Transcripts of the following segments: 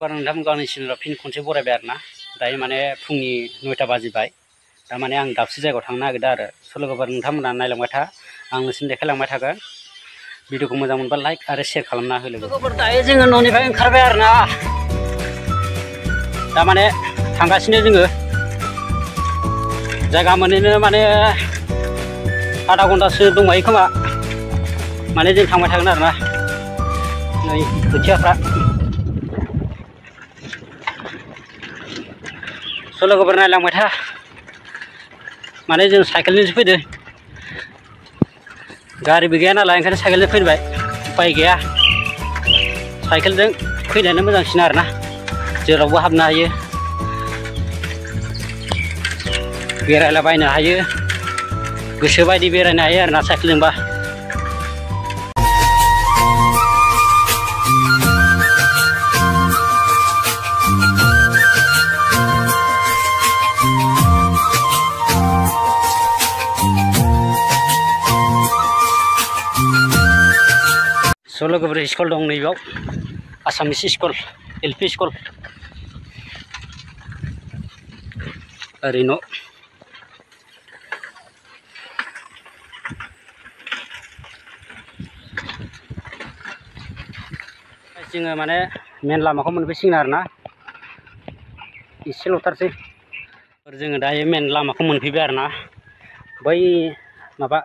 नोंथांमोन गावनि चेनेलाव फिन खनसे बरायबाय आरोना दायो माने फुंनि 9टा बाजिबाय दा माने आं दाबसे जायगायाव थांनो नागिरदों आरो स' लोगोफोर नोंथांमोना नायलांबाय था आं नोंसिनो देखायलांबाय थागोन भिडिअखौ मोजां मोनबा लाइक आरो शेयार खालामना हो लोगोफोर दायो जोङो न'निफ्राय ओंखारबाय आरोना दा माने थांगासिनो जोङो जायगा मोनैनो माने आधा घन्टासो दंबायो खोमा माने जों थांबाय थागोन आरोना नै खोथियाफ्रा स' लोगोफोर नायलांबाय था माने जों साइकेलजोंसो फैदों गारिबो गैया नालाय ओंखायनो साइकेलजों फैबाय उपाय गैया साइकेलजों फैनायानो मोजांसिन आरोना जेरावबो हाबनो हायो बेरायलाबायनो हायो गोसोबायदि बेरायनो हायो आरोना साइकेलजोंबा स' लोगोफोर स्कुल दं नैबेयाव आसामिस स्कुल LP स्कुल ओरै न' जोङो माने मेन लामाखौ मोनफैसिगोन आरोना एसेल'थारसै जोङो दायो मेन लामाखौ मोनफैबाय आरोना बै माबा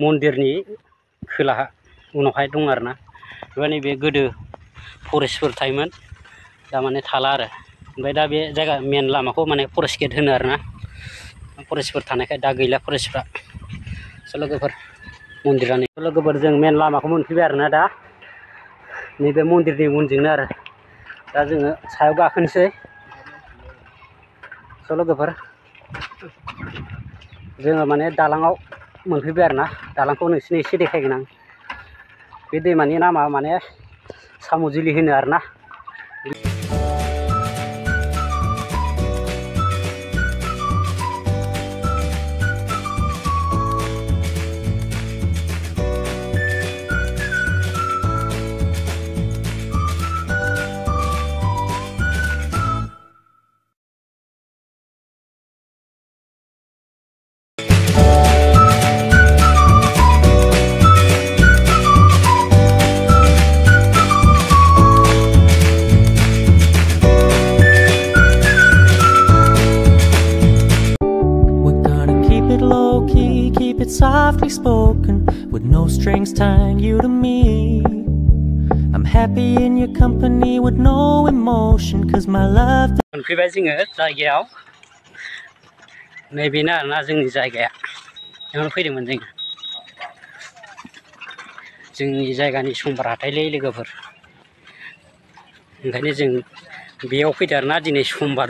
मन्दिरनि खोलाहा उनावहाय दं आरोना माने बे गोदो फरेस्टफोर थायोमोन दा माने थाला आरो ओमफ्राय दा बे जायगा मेन लामाखौ माने फरेस्ट गेट होनो आरोना फरेस्टफोर थानायखाय दा गैला फरेस्टफ्रा स' लोगोफोर मन्दिरानि लोगोफोर जों मेन लामाखौ मोनफैबाय आरोना दा नैबे मन्दिरनि उनजोंनो आरो दा जोङो सायाव गाखोनोसै स' लोगोफोर जोङो माने दालाङाव मोनफैबाय आरोना दालांखौ नोंसिनो एसे देखायगोन आं बे दैमानि नामा माने सामुजुलि होनो आरोना softly spoken with no strings tying you to me. I'm happy in your company with no emotion cause my love मोनफैबाय जोङो जायगायाव नैबेनो आरोना जोंनि जायगाया बेयावनो फैदोंमोन जोंनि जायगानि समबार हाथाइलै लोगोफोर ओंखायनो जों बेयाव फैदों आरोना दिनै समबार